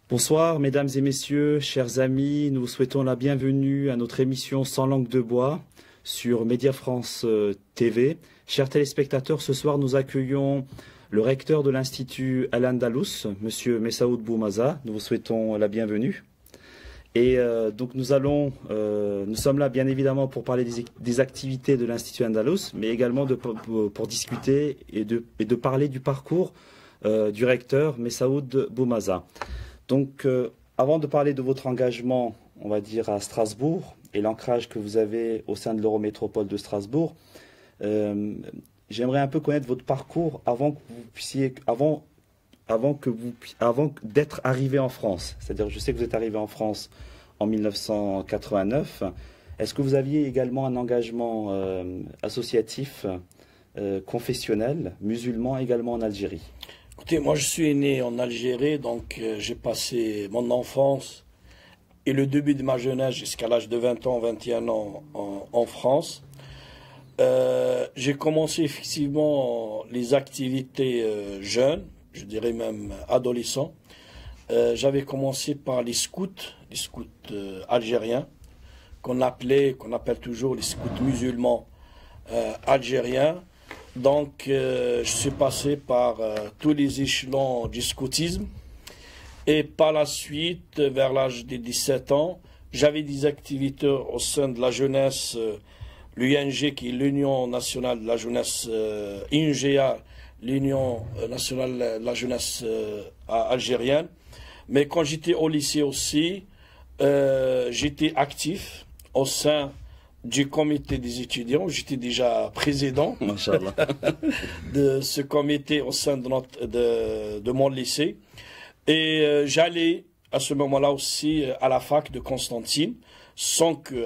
Bonsoir, mesdames et messieurs, chers amis, nous vous souhaitons la bienvenue à notre émission Sans langue de bois sur Média France TV. Chers téléspectateurs, ce soir nous accueillons le recteur de l'Institut Al-Andalus, monsieur Messaoud Boumaza. Nous vous souhaitons la bienvenue. Et donc nous sommes là bien évidemment pour parler des activités de l'Institut Andalus, mais également pour discuter et de parler du parcours du recteur Messaoud Boumaza. Donc, avant de parler de votre engagement, on va dire, à Strasbourg et l'ancrage que vous avez au sein de l'Eurométropole de Strasbourg, j'aimerais un peu connaître votre parcours avant d'être arrivé en France. C'est-à-dire, je sais que vous êtes arrivé en France en 1989. Est-ce que vous aviez également un engagement associatif, confessionnel, musulman également en Algérie ? Écoutez, moi je suis né en Algérie, donc j'ai passé mon enfance et le début de ma jeunesse jusqu'à l'âge de 20 ans, 21 ans en France. J'ai commencé effectivement les activités jeunes, je dirais même adolescents. J'avais commencé par les scouts algériens, qu'on appelle toujours les scouts musulmans algériens. Donc, je suis passé par tous les échelons du scoutisme. Et par la suite, vers l'âge de 17 ans, j'avais des activités au sein de la jeunesse, l'UNG, qui est l'Union nationale de la jeunesse, INGA, l'Union nationale de la jeunesse algérienne. Mais quand j'étais au lycée aussi, j'étais actif au sein du comité des étudiants. J'étais déjà président de ce comité au sein de mon lycée. Et j'allais à ce moment-là aussi à la fac de Constantine,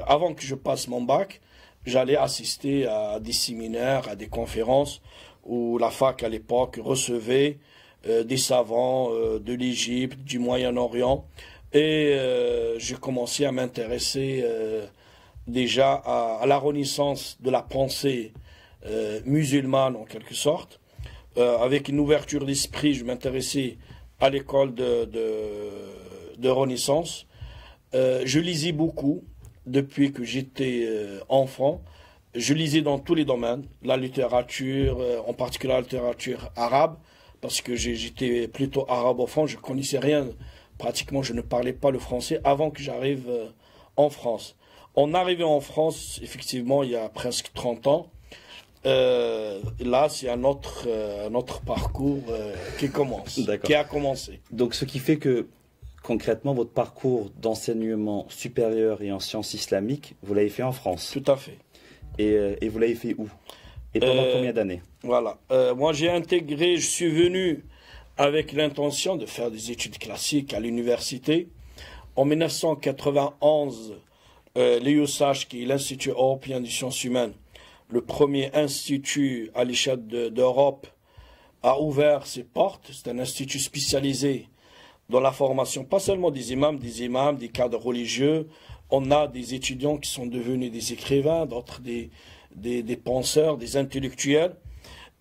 avant que je passe mon bac, j'allais assister à des séminaires, à des conférences où la fac à l'époque recevait des savants de l'Égypte, du Moyen-Orient. Et j'ai commencé à m'intéresser déjà à la renaissance de la pensée musulmane en quelque sorte. Avec une ouverture d'esprit, je m'intéressais à l'école de Renaissance. Je lisais beaucoup depuis que j'étais enfant. Je lisais dans tous les domaines, la littérature, en particulier la littérature arabe, parce que j'étais plutôt arabophone, je ne connaissais rien, pratiquement je ne parlais pas le français avant que j'arrive en France. On arrivait en France, effectivement, il y a presque 30 ans. Là, c'est un autre parcours qui a commencé. Donc, ce qui fait que, concrètement, votre parcours d'enseignement supérieur et en sciences islamiques, vous l'avez fait en France. Tout à fait. Et vous l'avez fait où? Et pendant combien d'années? Voilà. Moi, je suis venu avec l'intention de faire des études classiques à l'université. En 1991, l'IUSH, qui est l'Institut européen des sciences humaines, le premier institut à l'échelle d'Europe, a ouvert ses portes. C'est un institut spécialisé dans la formation, pas seulement des imams, des cadres religieux. On a des étudiants qui sont devenus des écrivains, d'autres des penseurs, des intellectuels.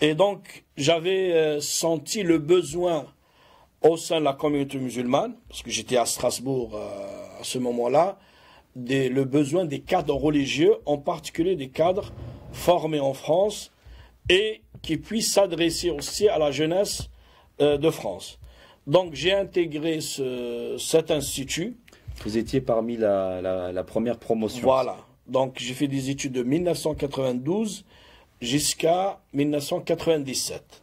Et donc, j'avais senti le besoin au sein de la communauté musulmane, parce que j'étais à Strasbourg à ce moment-là, le besoin des cadres religieux, en particulier des cadres formés en France et qui puissent s'adresser aussi à la jeunesse de France. Donc j'ai intégré cet institut. Vous étiez parmi la première promotion. Voilà. Donc j'ai fait des études de 1992 jusqu'à 1997.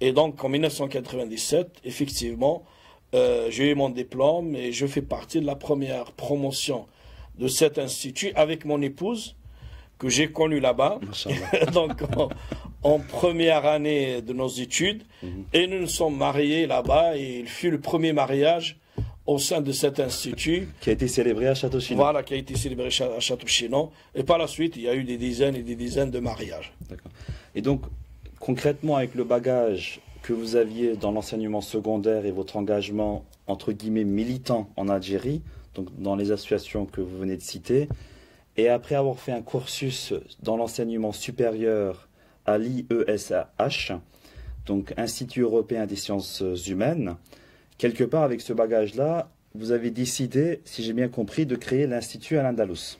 Et donc en 1997, effectivement, j'ai eu mon diplôme et je fais partie de la première promotion de cet institut avec mon épouse que j'ai connue là-bas, donc en première année de nos études, et nous nous sommes mariés là-bas et il fut le premier mariage au sein de cet institut. Qui a été célébré à Château-Chinon. Voilà, qui a été célébré à Château-Chinon. Et par la suite, il y a eu des dizaines et des dizaines de mariages. D'accord. Et donc, concrètement, avec le bagage que vous aviez dans l'enseignement secondaire et votre engagement, entre guillemets, militant en Algérie, donc dans les associations que vous venez de citer, et après avoir fait un cursus dans l'enseignement supérieur à l'IESH, donc Institut européen des sciences humaines, quelque part, avec ce bagage-là, vous avez décidé, si j'ai bien compris, de créer l'Institut Al-Andalus,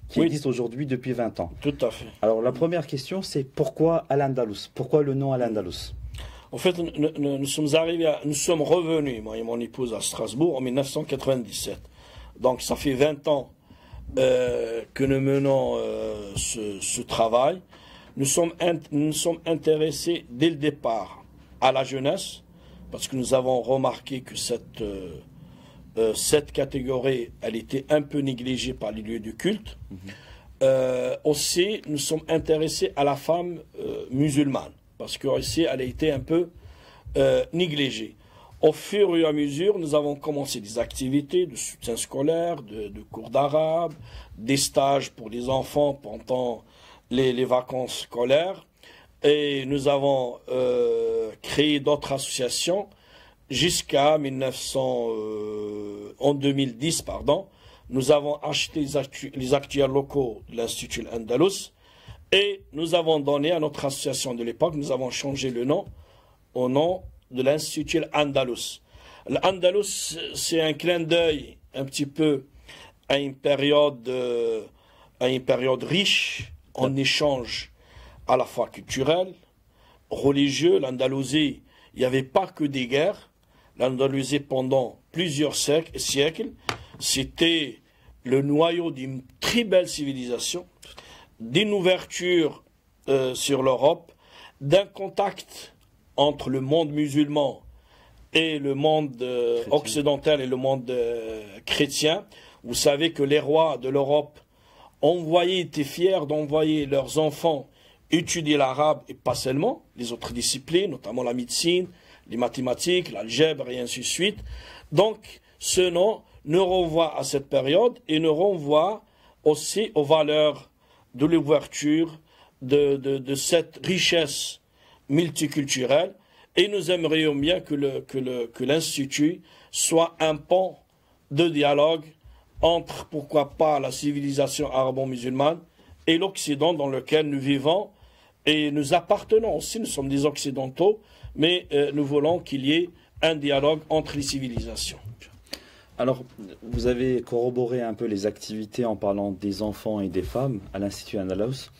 qui existe aujourd'hui depuis 20 ans. Tout à fait. Alors, la première question, c'est pourquoi Al-Andalus? Pourquoi le nom Al-Andalus? En fait, nous sommes revenus, moi et mon épouse, à Strasbourg en 1997. Donc, ça fait 20 ans que nous menons ce travail. Nous sommes intéressés dès le départ à la jeunesse, parce que nous avons remarqué que cette catégorie, elle était un peu négligée par les lieux de culte. Aussi, nous sommes intéressés à la femme musulmane, parce qu'ici, elle a été un peu négligée. Au fur et à mesure, nous avons commencé des activités de soutien scolaire, de cours d'arabe, des stages pour les enfants pendant les vacances scolaires. Et nous avons créé d'autres associations jusqu'à en 2010, pardon. Nous avons acheté les actuels locaux de l'Institut Andalus et nous avons donné à notre association de l'époque, nous avons changé le nom au nom de l'Institut Andalus. L'Andalus, c'est un clin d'œil un petit peu à une période riche en échanges à la fois culturels, religieux. L'Andalousie, il n'y avait pas que des guerres. L'Andalousie, pendant plusieurs siècles, c'était le noyau d'une très belle civilisation, d'une ouverture sur l'Europe, d'un contact entre le monde musulman et le monde occidental et le monde chrétien. Vous savez que les rois de l'Europe étaient fiers d'envoyer leurs enfants étudier l'arabe et pas seulement, les autres disciplines, notamment la médecine, les mathématiques, l'algèbre et ainsi de suite. Donc, ce nom nous renvoie à cette période et nous renvoie aussi aux valeurs de l'ouverture, de cette richesse multiculturelle. Et nous aimerions bien que l'Institut soit un pont de dialogue entre, pourquoi pas, la civilisation arabo-musulmane et l'Occident dans lequel nous vivons. Et nous appartenons aussi, nous sommes des Occidentaux, mais nous voulons qu'il y ait un dialogue entre les civilisations. Alors, vous avez corroboré un peu les activités en parlant des enfants et des femmes à l'Institut Andalus.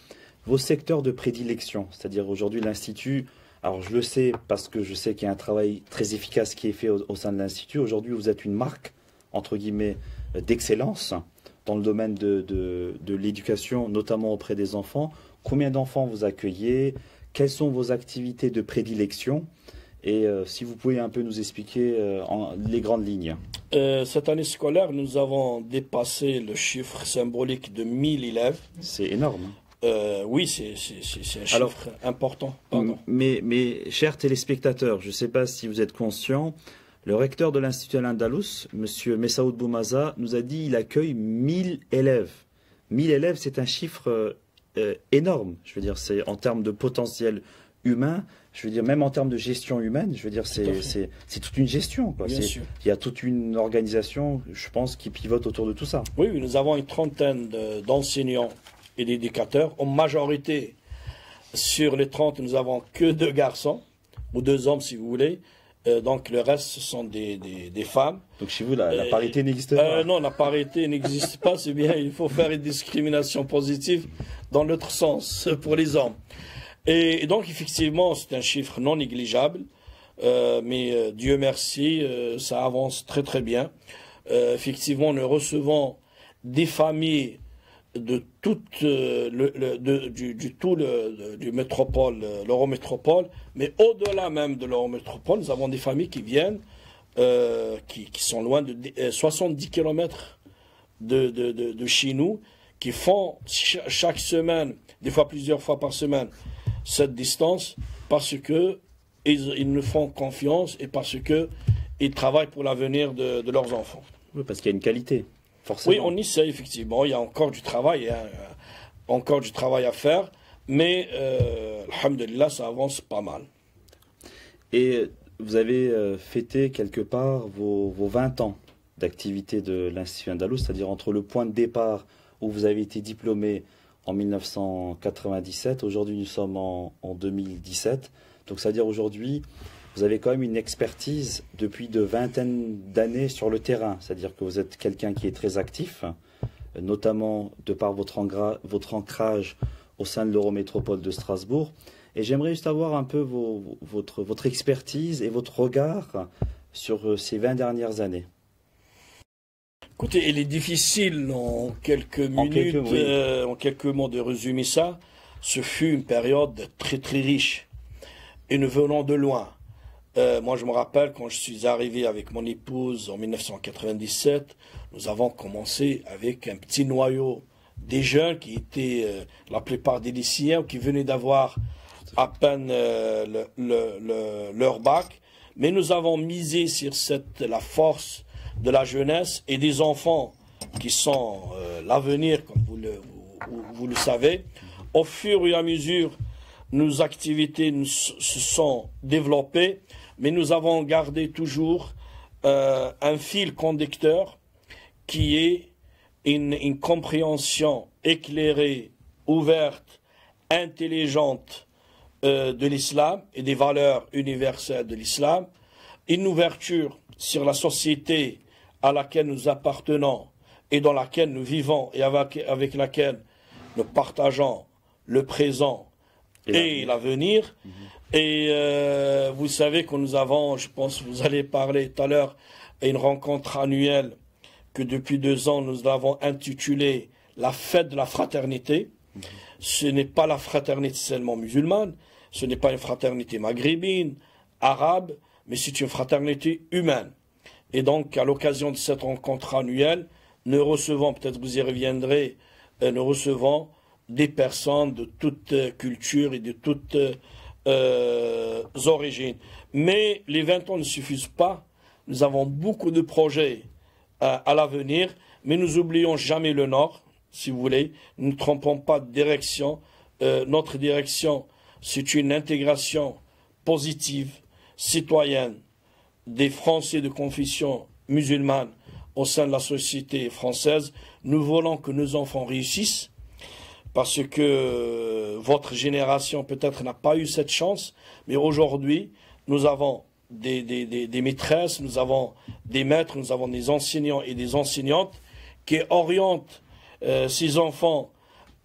Vos secteurs de prédilection, c'est-à-dire aujourd'hui l'Institut, alors je le sais parce que je sais qu'il y a un travail très efficace qui est fait au sein de l'Institut. Aujourd'hui, vous êtes une marque, entre guillemets, d'excellence dans le domaine de l'éducation, notamment auprès des enfants. Combien d'enfants vous accueillez? Quelles sont vos activités de prédilection? Et si vous pouvez un peu nous expliquer les grandes lignes. Cette année scolaire, nous avons dépassé le chiffre symbolique de 1000 élèves. C'est énorme. Oui, c'est un chiffre important. Pardon. Mais chers téléspectateurs, je ne sais pas si vous êtes conscients, le recteur de l'Institut Al-Andalus, M. Messaoud Boumaza, nous a dit qu'il accueille 1000 élèves. 1000 élèves, c'est un chiffre énorme. Je veux dire, c'est en termes de potentiel humain, je veux dire, même en termes de gestion humaine, je veux dire, c'est toute une gestion, quoi. Il y a toute une organisation, je pense, qui pivote autour de tout ça. Oui, nous avons une trentaine d'enseignants et d'éducateurs. En majorité, sur les 30, nous avons que 2 garçons, ou 2 hommes, si vous voulez. Donc le reste, ce sont des femmes. Donc chez vous, la parité n'existe pas? Non, la parité n'existe pas, c'est bien, il faut faire une discrimination positive dans l'autre sens, pour les hommes. Et donc effectivement, c'est un chiffre non négligeable, mais Dieu merci, ça avance très très bien. Effectivement, nous recevons des familles de toute du métropole, l'Eurométropole, mais au-delà même de l'Eurométropole, nous avons des familles qui viennent, qui sont loin de 70 km de chez nous, qui font chaque semaine, des fois plusieurs fois par semaine, cette distance, parce que ils nous font confiance et parce que ils travaillent pour l'avenir de leurs enfants. Oui, parce qu'il y a une qualité. Forcément. Oui, on essaie effectivement. Il y a encore du travail, à faire, mais alhamdulillah, ça avance pas mal. Et vous avez fêté quelque part vos 20 ans d'activité de l'Institut Andalus, c'est-à-dire entre le point de départ où vous avez été diplômé en 1997, aujourd'hui nous sommes en 2017, donc c'est-à-dire aujourd'hui vous avez quand même une expertise depuis de vingtaine d'années sur le terrain. C'est-à-dire que vous êtes quelqu'un qui est très actif, notamment de par votre ancrage au sein de l'Eurométropole de Strasbourg. Et j'aimerais juste avoir un peu votre expertise et votre regard sur ces 20 dernières années. Écoutez, il est difficile en quelques minutes, en quelques mots de résumer ça. Ce fut une période très très riche et nous venons de loin. Moi je me rappelle quand je suis arrivé avec mon épouse en 1997, nous avons commencé avec un petit noyau des jeunes qui étaient la plupart des lycéens qui venaient d'avoir à peine leur bac, mais nous avons misé sur la force de la jeunesse et des enfants qui sont l'avenir, comme vous le savez. Au fur et à mesure, nos activités se sont développées, mais nous avons gardé toujours un fil conducteur qui est une compréhension éclairée, ouverte, intelligente de l'islam et des valeurs universelles de l'islam, une ouverture sur la société à laquelle nous appartenons et dans laquelle nous vivons et avec laquelle nous partageons le présent et l'avenir. Et vous savez que nous avons, je pense que vous allez parler tout à l'heure, une rencontre annuelle que depuis 2 ans nous avons intitulée la fête de la fraternité. Ce n'est pas la fraternité seulement musulmane, ce n'est pas une fraternité maghrébine, arabe, mais c'est une fraternité humaine. Et donc, à l'occasion de cette rencontre annuelle, nous recevons, peut-être vous y reviendrez, nous recevons des personnes de toute culture et de toutes origines. Mais les 20 ans ne suffisent pas. Nous avons beaucoup de projets à l'avenir, mais nous n'oublions jamais le Nord, si vous voulez. Nous ne trompons pas de direction. Notre direction, c'est une intégration positive, citoyenne, des Français de confession musulmane au sein de la société française. Nous voulons que nos enfants réussissent, parce que votre génération peut-être n'a pas eu cette chance, mais aujourd'hui, nous avons des maîtresses, nous avons des maîtres, nous avons des enseignants et des enseignantes qui orientent ces enfants,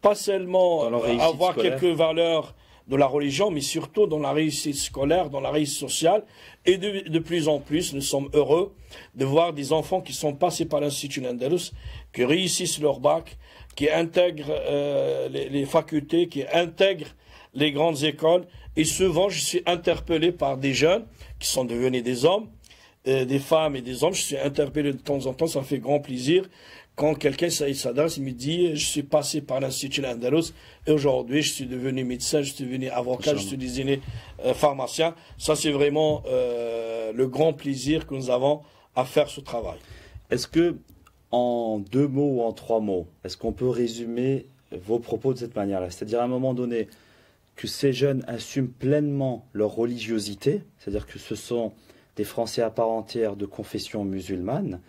pas seulement à avoir quelques valeurs de la religion, mais surtout dans la réussite scolaire, dans la réussite sociale. Et de plus en plus, nous sommes heureux de voir des enfants qui sont passés par l'Institut Andalus, qui réussissent leur bac, qui intègrent les facultés, qui intègrent les grandes écoles. Et souvent, je suis interpellé par des jeunes qui sont devenus des hommes, des femmes et des hommes. Je suis interpellé de temps en temps, ça me fait grand plaisir. Quand quelqu'un s'adresse, il me dit « Je suis passé par l'Institut Andalus et aujourd'hui, je suis devenu médecin, je suis devenu avocat, je suis devenu pharmacien. » Ça, c'est vraiment le grand plaisir que nous avons à faire ce travail. Est-ce que, en 2 mots ou en 3 mots, est-ce qu'on peut résumer vos propos de cette manière-là? C'est-à-dire, à un moment donné, que ces jeunes assument pleinement leur religiosité, c'est-à-dire que ce sont des Français à part entière de confession musulmane,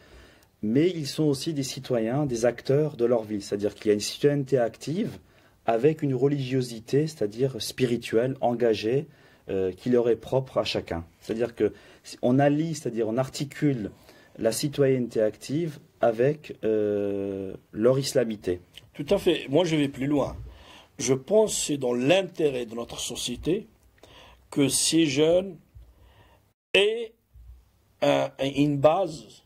mais ils sont aussi des citoyens, des acteurs de leur ville. C'est-à-dire qu'il y a une citoyenneté active avec une religiosité, c'est-à-dire spirituelle, engagée, qui leur est propre à chacun. C'est-à-dire qu'on allie, c'est-à-dire on articule la citoyenneté active avec leur islamité. Tout à fait. Moi, je vais plus loin. Je pense que c'est dans l'intérêt de notre société que ces jeunes aient une base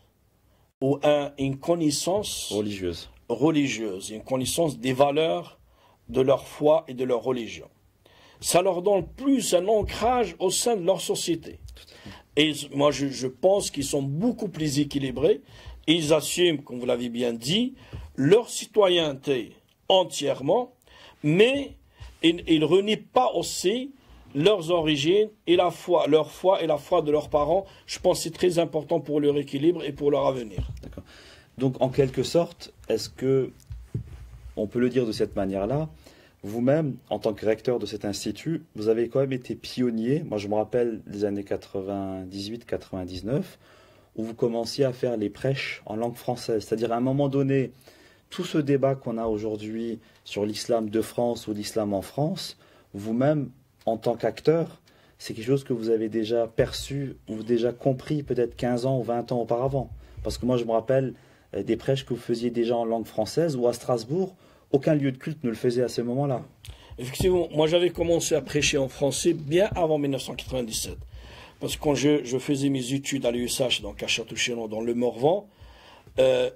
ou une connaissance religieuse, une connaissance des valeurs de leur foi et de leur religion. Ça leur donne plus un ancrage au sein de leur société. Et moi, je pense qu'ils sont beaucoup plus équilibrés. Ils assument, comme vous l'avez bien dit, leur citoyenneté entièrement, mais ils ne renient pas aussi leurs origines et leur foi et la foi de leurs parents. Je pense que c'est très important pour leur équilibre et pour leur avenir. D'accord. Donc, en quelque sorte, est-ce que, on peut le dire de cette manière-là, vous-même, en tant que recteur de cet institut, vous avez quand même été pionnier. Moi, je me rappelle des années 98-99, où vous commenciez à faire les prêches en langue française. C'est-à-dire, à un moment donné, tout ce débat qu'on a aujourd'hui sur l'islam de France ou l'islam en France, vous-même, en tant qu'acteur, c'est quelque chose que vous avez déjà perçu ou déjà compris peut-être 15 ans ou 20 ans auparavant? Parce que moi, je me rappelle des prêches que vous faisiez déjà en langue française ou à Strasbourg, aucun lieu de culte ne le faisait à ce moment-là. Effectivement, moi j'avais commencé à prêcher en français bien avant 1997. Parce que quand je faisais mes études à l'USH, donc à Château-Chinon, dans le Morvan,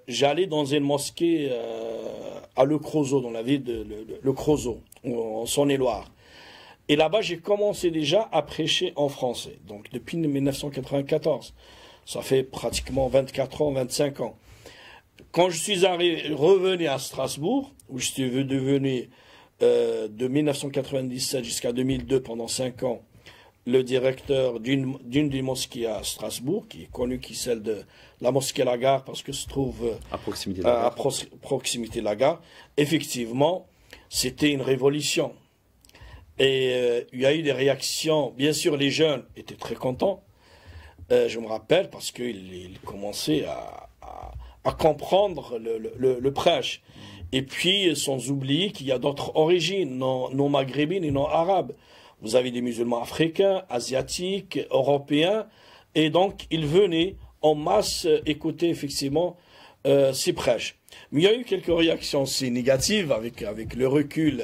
j'allais dans une mosquée à Le Creusot, dans la ville de Le Creusot, en Saône-et-Loire. Et là-bas, j'ai commencé déjà à prêcher en français. Donc depuis 1994. Ça fait pratiquement 24 ans, 25 ans. Quand je suis revenu à Strasbourg, où je suis devenu de 1997 jusqu'à 2002, pendant 5 ans, le directeur d'une des mosquées à Strasbourg, qui est connue, qui est celle de la mosquée Lagare, parce que se trouve à proximité de la gare. Effectivement, c'était une révolution. Et il y a eu des réactions. Bien sûr, les jeunes étaient très contents. Je me rappelle, parce qu'ils commençaient à comprendre le prêche. Et puis, sans oublier qu'il y a d'autres origines, non maghrébines et non arabes. Vous avez des musulmans africains, asiatiques, européens. Et donc, ils venaient en masse écouter effectivement ces prêches. Mais il y a eu quelques réactions aussi négatives avec le recul.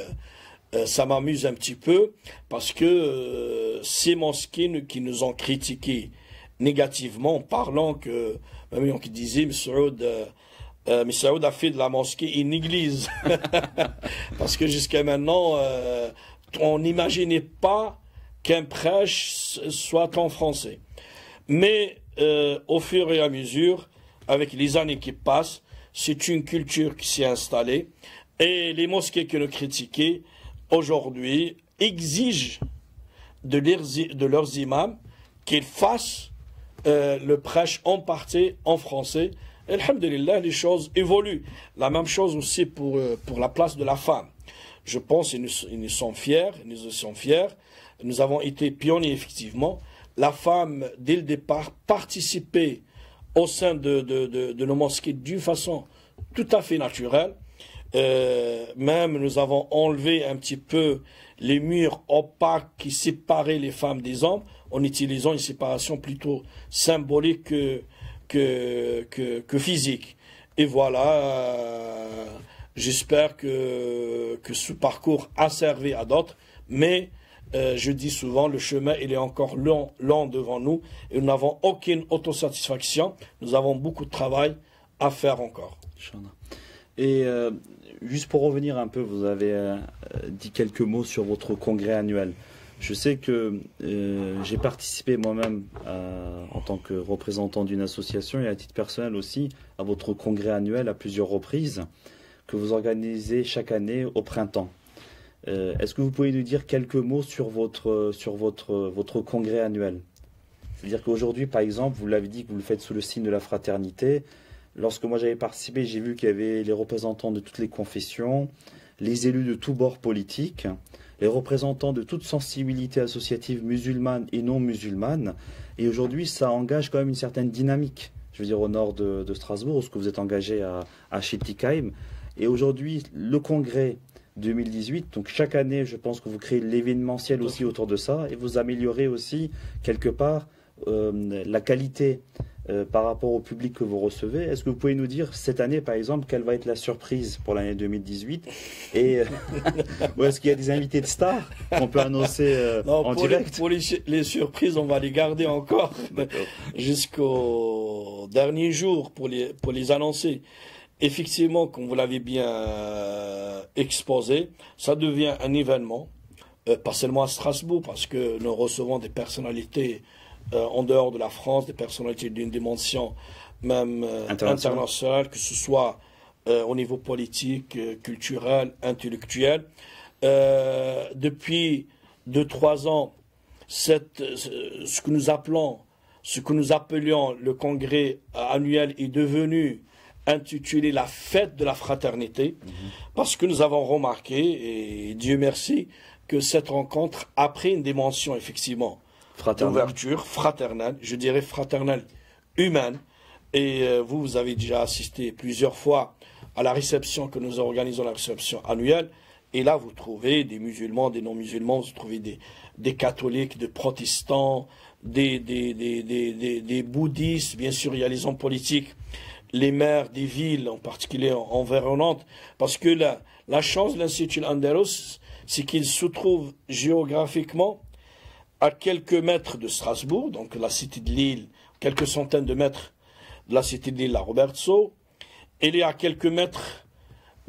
Ça m'amuse un petit peu parce que ces mosquées qui nous ont critiqués négativement, en parlant que, même qui disait, M. Saoud a fait de la mosquée une église. Parce que jusqu'à maintenant, on n'imaginait pas qu'un prêche soit en français. Mais au fur et à mesure, avec les années qui passent, c'est une culture qui s'est installée. Et les mosquées que nous critiquons, aujourd'hui, exigent de leurs imams qu'ils fassent le prêche en partie en français. Et alhamdulillah, les choses évoluent. La même chose aussi pour la place de la femme. Je pense qu'ils nous sont fiers, Nous avons été pionniers, effectivement. La femme, dès le départ, participait au sein de nos mosquées d'une façon tout à fait naturelle. Même nous avons enlevé un petit peu les murs opaques qui séparaient les femmes des hommes en utilisant une séparation plutôt symbolique que physique. Et voilà, j'espère que ce parcours a servi à d'autres, mais je dis souvent, le chemin il est encore long devant nous et nous n'avons aucune autosatisfaction. Nous avons beaucoup de travail à faire encore. Et juste pour revenir un peu, vous avez dit quelques mots sur votre congrès annuel. Je sais que j'ai participé moi-même en tant que représentant d'une association et à titre personnel aussi à votre congrès annuel à plusieurs reprises que vous organisez chaque année au printemps. Est-ce que vous pouvez nous dire quelques mots sur votre congrès annuel? C'est-à-dire qu'aujourd'hui, par exemple, vous l'avez dit que vous le faites sous le signe de la fraternité. Lorsque moi j'avais participé, j'ai vu qu'il y avait les représentants de toutes les confessions, les élus de tous bords politiques, les représentants de toute sensibilité associative musulmane et non musulmane. Et aujourd'hui, ça engage quand même une certaine dynamique. Je veux dire, au nord de Strasbourg, où ce que vous êtes engagé à Schiltigheim. Et aujourd'hui, le congrès 2018, donc chaque année, je pense que vous créez l'événementiel aussi autour de ça, et vous améliorez aussi, quelque part, la qualité par rapport au public que vous recevez. Est-ce que vous pouvez nous dire, cette année, par exemple, quelle va être la surprise pour l'année 2018? Et ou est-ce qu'il y a des invités de stars qu'on peut annoncer en direct? Pour les surprises, on va les garder encore jusqu'au dernier jour pour les annoncer. Effectivement, comme vous l'avez bien exposé, ça devient un événement, pas seulement à Strasbourg, parce que nous recevons des personnalités en dehors de la France, des personnalités d'une dimension même internationale, que ce soit au niveau politique, culturel, intellectuel. Depuis 2-3 ans, ce que nous appelions le congrès annuel est devenu intitulé la fête de la fraternité, parce que nous avons remarqué, et Dieu merci, que cette rencontre a pris une dimension effectivement d'ouverture fraternelle, je dirais fraternelle humaine. Et vous avez déjà assisté plusieurs fois à la réception que nous organisons, la réception annuelle. Et là, vous trouvez des musulmans, des non-musulmans, vous trouvez des catholiques, des protestants, des bouddhistes. Bien sûr, il y a les hommes politiques, les maires des villes, en particulier environnantes. Parce que la chance de l'Institut Andalus, c'est qu'il se trouve géographiquement à quelques mètres de Strasbourg, donc la cité de Lille, quelques centaines de mètres de la cité de Lille à Robertsau. Il est à quelques mètres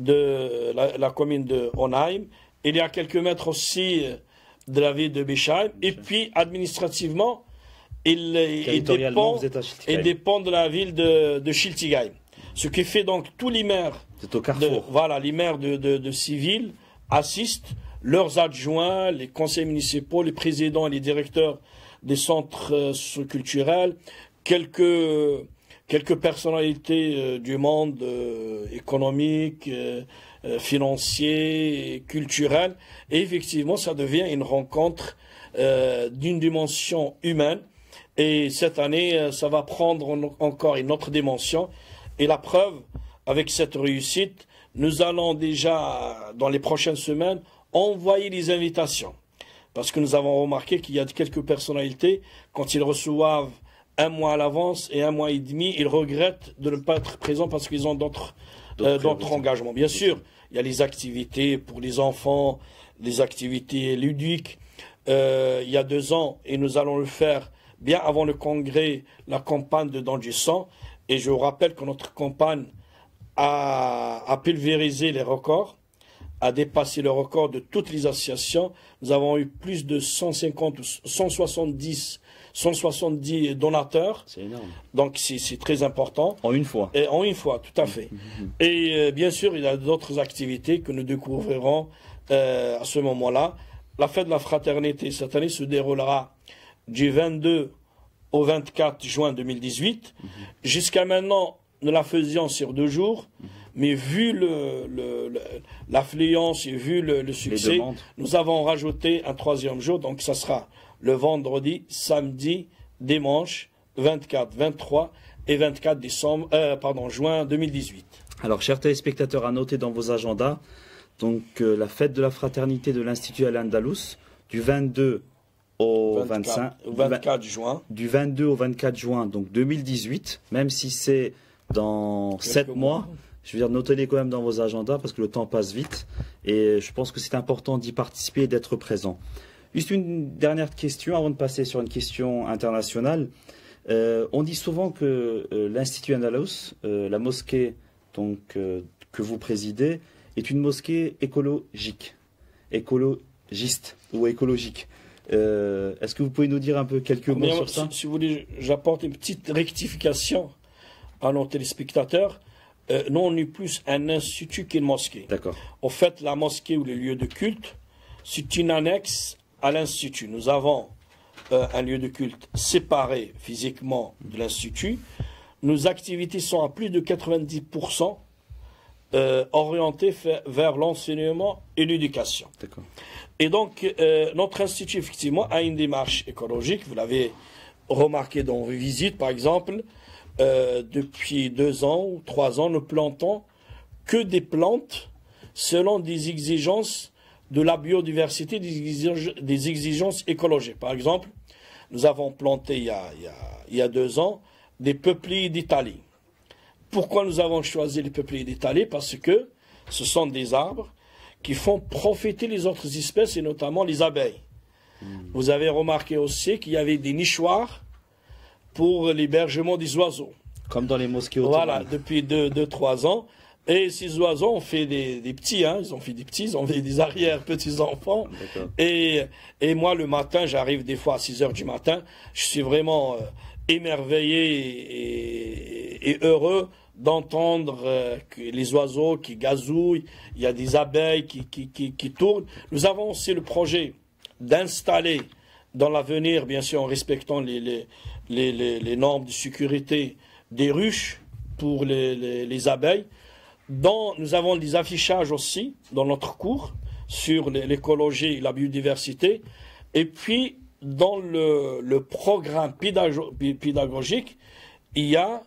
de la commune de Onheim. Il est à quelques mètres aussi de la ville de Bischheim. Et puis, administrativement, il dépend de la ville de Schiltigheim. Ce qui fait donc tous les maires, c'est au carrefour. Voilà, les maires de ces villes assistent, leurs adjoints, les conseils municipaux, les présidents et les directeurs des centres culturels, quelques personnalités du monde économique, financier, culturel. Et effectivement, ça devient une rencontre d'une dimension humaine. Et cette année, ça va prendre encore une autre dimension. Et la preuve, avec cette réussite, nous allons déjà, dans les prochaines semaines, envoyer les invitations. Parce que nous avons remarqué qu'il y a quelques personnalités, quand ils reçoivent un mois à l'avance et un mois et demi, ils regrettent de ne pas être présents parce qu'ils ont d'autres engagements. Bien sûr, il y a les activités pour les enfants, les activités ludiques. Il y a 2 ans, et nous allons le faire bien avant le congrès, la campagne de Don du Sang. Et je vous rappelle que notre campagne a pulvérisé les records, a dépassé le record de toutes les associations. Nous avons eu plus de 150 ou 170 donateurs. C'est énorme. Donc c'est très important. En une fois. Et en une fois, tout à fait. Et bien sûr, il y a d'autres activités que nous découvrirons à ce moment-là. La fête de la fraternité cette année se déroulera du 22 au 24 juin 2018. Jusqu'à maintenant, nous la faisions sur 2 jours. Mais vu l'affluence et vu le succès, nous avons rajouté un 3e jour. Donc ça sera le vendredi, samedi, dimanche, 24, 23 et 24 juin 2018. Alors, chers téléspectateurs, à noter dans vos agendas, donc la fête de la fraternité de l'Institut Al-Andalus, du 22 au 24 juin. Du 22 au 24 juin, donc 2018, même si c'est dans 7 mois. Je veux dire, notez-les quand même dans vos agendas parce que le temps passe vite et je pense que c'est important d'y participer et d'être présent. Juste une dernière question avant de passer sur une question internationale. On dit souvent que l'Institut Andalus, la mosquée donc, que vous présidez, est une mosquée écologiste ou écologique. Est-ce que vous pouvez nous dire un peu quelques mots sur ça? Si vous voulez, j'apporte une petite rectification à nos téléspectateurs. Nous, on est plus un institut qu'une mosquée. D'accord. En fait, la mosquée ou le lieu de culte, c'est une annexe à l'institut. Nous avons un lieu de culte séparé physiquement de l'institut. Nos activités sont à plus de 90% orientées vers l'enseignement et l'éducation. D'accord. Et donc, notre institut, effectivement, a une démarche écologique. Vous l'avez remarqué dans vos visites, par exemple. Depuis 2 ans ou 3 ans, nous plantons que des plantes selon des exigences de la biodiversité, des exigences écologiques. Par exemple, nous avons planté il y a 2 ans des peupliers d'Italie. Pourquoi nous avons choisi les peupliers d'Italie? Parce que ce sont des arbres qui font profiter les autres espèces et notamment les abeilles. Vous avez remarqué aussi qu'il y avait des nichoirs pour l'hébergement des oiseaux. Comme dans les mosquées ottomanes. Voilà, depuis 2-3 ans. Et ces oiseaux ont fait des petits, hein, ils ont fait des arrière-petits-enfants. Et moi, le matin, j'arrive des fois à 6 heures du matin, je suis vraiment émerveillé et heureux d'entendre les oiseaux qui gazouillent, il y a des abeilles qui tournent. Nous avons aussi le projet d'installer dans l'avenir, bien sûr en respectant les normes de sécurité, des ruches pour les abeilles. Nous avons des affichages aussi dans notre cours sur l'écologie et la biodiversité. Et puis, dans le programme pédagogique, il y a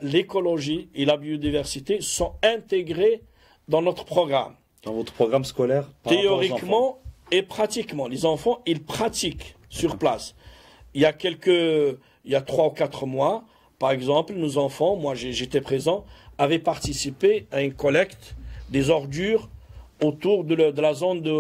l'écologie et la biodiversité sont intégrés dans notre programme. Dans votre programme scolaire, théoriquement et pratiquement. Les enfants, ils pratiquent sur place. Il y a 3 ou 4 mois, par exemple, nos enfants, moi j'étais présent, avaient participé à une collecte des ordures autour de la zone de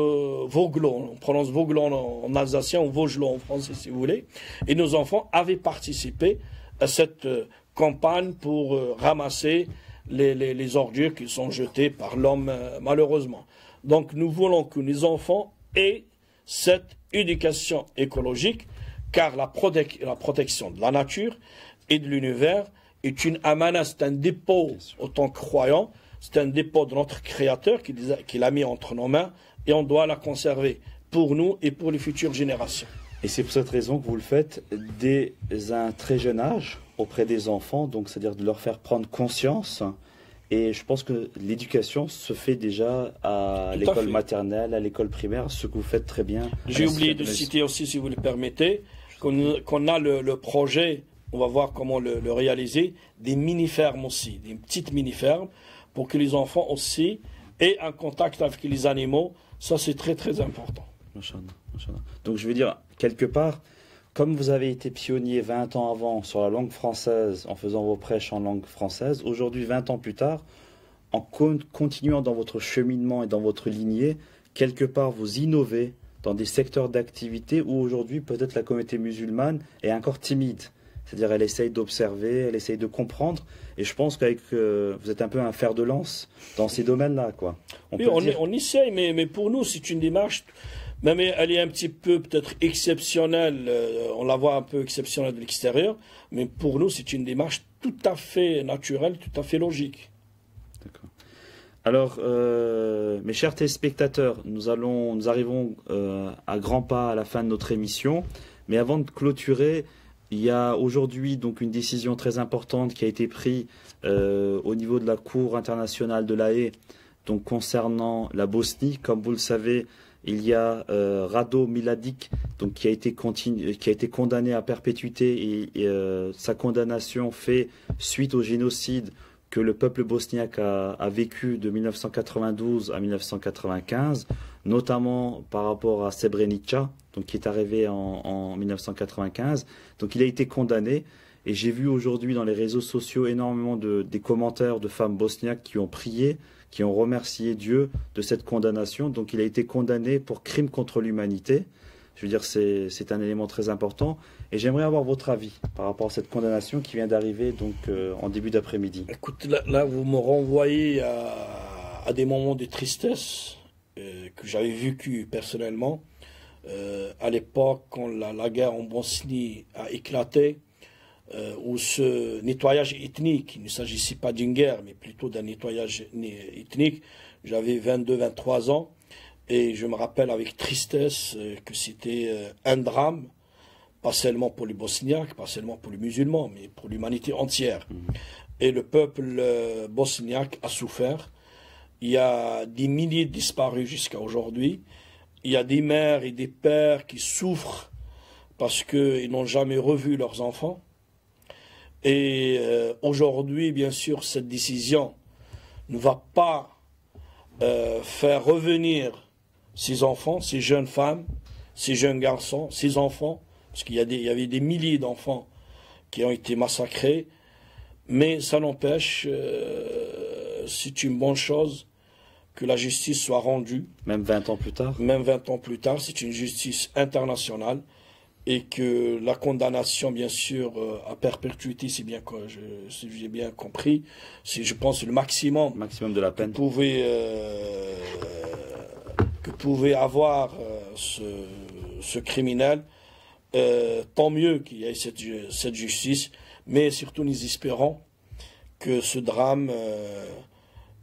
Vaugelon. On prononce Vaugelon en alsacien ou Vaugelon en français si vous voulez. Et nos enfants avaient participé à cette campagne pour ramasser les ordures qui sont jetées par l'homme malheureusement. Donc nous voulons que les enfants aient cette éducation écologique car la protection de la nature et de l'univers est une amana, c'est un dépôt autant que croyant, c'est un dépôt de notre Créateur qui l'a mis entre nos mains et on doit la conserver pour nous et pour les futures générations. Et c'est pour cette raison que vous le faites dès un très jeune âge auprès des enfants, donc c'est-à-dire de leur faire prendre conscience. Et je pense que l'éducation se fait déjà à l'école maternelle, à l'école primaire, ce que vous faites très bien. J'ai oublié de citer aussi, si vous le permettez, qu'on a le projet, on va voir comment le réaliser, des mini-fermes aussi, des petites mini-fermes, pour que les enfants aussi aient un contact avec les animaux. Ça, c'est très, très important. Donc, je veux dire, quelque part, comme vous avez été pionnier 20 ans avant sur la langue française, en faisant vos prêches en langue française, aujourd'hui, 20 ans plus tard, en continuant dans votre cheminement et dans votre lignée, quelque part, vous innovez dans des secteurs d'activité où aujourd'hui, peut-être la communauté musulmane est encore timide. C'est-à-dire, elle essaye d'observer, elle essaye de comprendre. Et je pense qu'avec vous êtes un peu un fer de lance dans ces domaines-là, quoi. On essaye, mais pour nous, c'est une démarche... Même elle est un petit peu peut-être exceptionnelle, on la voit un peu exceptionnelle de l'extérieur, mais pour nous c'est une démarche tout à fait naturelle, tout à fait logique. D'accord. Alors, mes chers téléspectateurs, nous arrivons à grands pas à la fin de notre émission, mais avant de clôturer, il y a aujourd'hui donc une décision très importante qui a été prise au niveau de la Cour internationale de La Haye, donc concernant la Bosnie, comme vous le savez. Il y a Rado Miladic donc, qui a été condamné à perpétuité et sa condamnation fait suite au génocide que le peuple bosniaque a vécu de 1992 à 1995, notamment par rapport à Srebrenica, donc, qui est arrivé en 1995. Donc il a été condamné et j'ai vu aujourd'hui dans les réseaux sociaux énormément des commentaires de femmes bosniaques qui ont prié, qui ont remercié Dieu de cette condamnation. Donc il a été condamné pour crime contre l'humanité. Je veux dire, c'est un élément très important. Et j'aimerais avoir votre avis par rapport à cette condamnation qui vient d'arriver donc en début d'après-midi. Écoute, là, vous me renvoyez à des moments de tristesse que j'avais vécu personnellement. À l'époque, quand la guerre en Bosnie a éclaté, où ce nettoyage ethnique, il ne s'agissait pas d'une guerre, mais plutôt d'un nettoyage ethnique, j'avais 22-23 ans, et je me rappelle avec tristesse que c'était un drame, pas seulement pour les Bosniaques, pas seulement pour les musulmans, mais pour l'humanité entière. Et le peuple bosniaque a souffert. Il y a des milliers de disparus jusqu'à aujourd'hui. Il y a des mères et des pères qui souffrent parce qu'ils n'ont jamais revu leurs enfants. Et aujourd'hui, bien sûr, cette décision ne va pas faire revenir ces enfants, ces jeunes femmes, ces jeunes garçons, ces enfants, parce qu'il y avait des milliers d'enfants qui ont été massacrés, mais ça n'empêche, c'est une bonne chose que la justice soit rendue. Même 20 ans plus tard. Même 20 ans plus tard, c'est une justice internationale. Et que la condamnation, bien sûr, à perpétuité, si j'ai bien compris, c'est, je pense, le maximum de la peine que pouvait avoir ce criminel. Tant mieux qu'il y ait cette justice, mais surtout nous espérons que ce drame,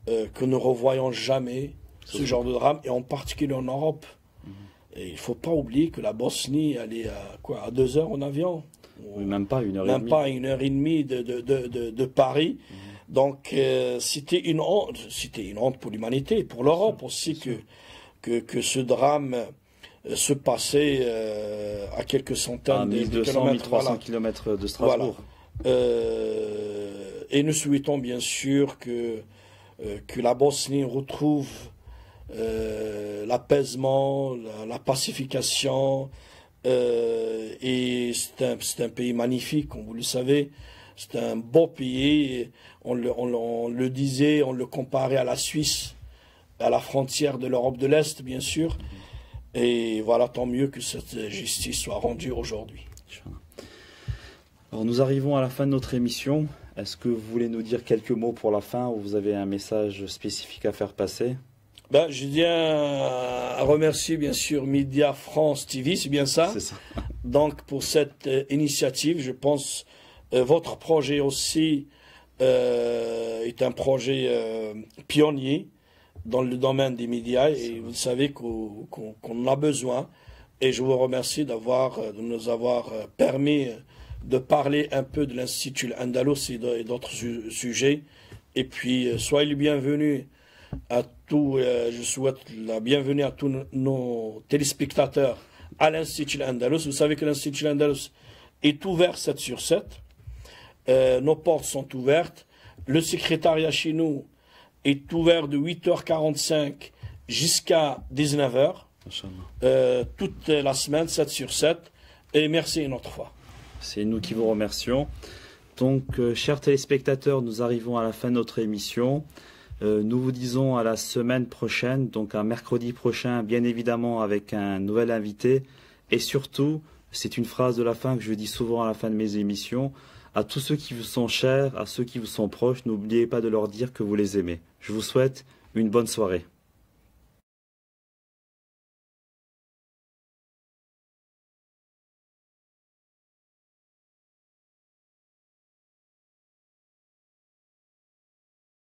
que nous ne revoyons jamais ce genre de drame, et en particulier en Europe. Et il ne faut pas oublier que la Bosnie, elle est à 2 heures en avion. Oui, même pas 1 heure et demie. Même pas 1 heure et demie de Paris. Donc c'était une honte pour l'humanité, pour l'Europe aussi que ce drame se passait à quelques centaines de kilomètres. 1200-1300 kilomètres de Strasbourg. Voilà. Et nous souhaitons bien sûr que la Bosnie retrouve l'apaisement, la pacification. Et c'est un pays magnifique, comme vous le savez. C'est un beau pays. On le disait, on le comparait à la Suisse, à la frontière de l'Europe de l'Est, bien sûr. Et voilà, tant mieux que cette justice soit rendue aujourd'hui. Alors, nous arrivons à la fin de notre émission. Est-ce que vous voulez nous dire quelques mots pour la fin, ou vous avez un message spécifique à faire passer? Je tiens à remercier bien sûr Média France TV, c'est bien ça? C'est ça. Donc pour cette initiative, je pense votre projet aussi est un projet pionnier dans le domaine des médias, et vous savez qu'on en a besoin. Et je vous remercie de nous avoir permis de parler un peu de l'Institut Andalous et d'autres sujets. Et puis soyez les bienvenus à tous, je souhaite la bienvenue à tous nos téléspectateurs à l'Institut Andalous. Vous savez que l'Institut Andalous est ouvert 7 sur 7. Nos portes sont ouvertes. Le secrétariat chez nous est ouvert de 8h45 jusqu'à 19h. Toute la semaine, 7 sur 7. Et merci une autre fois. C'est nous qui vous remercions. Donc, chers téléspectateurs, nous arrivons à la fin de notre émission. Nous vous disons à la semaine prochaine, donc un mercredi prochain, bien évidemment avec un nouvel invité. Et surtout, c'est une phrase de la fin que je dis souvent à la fin de mes émissions, à tous ceux qui vous sont chers, à ceux qui vous sont proches, n'oubliez pas de leur dire que vous les aimez. Je vous souhaite une bonne soirée.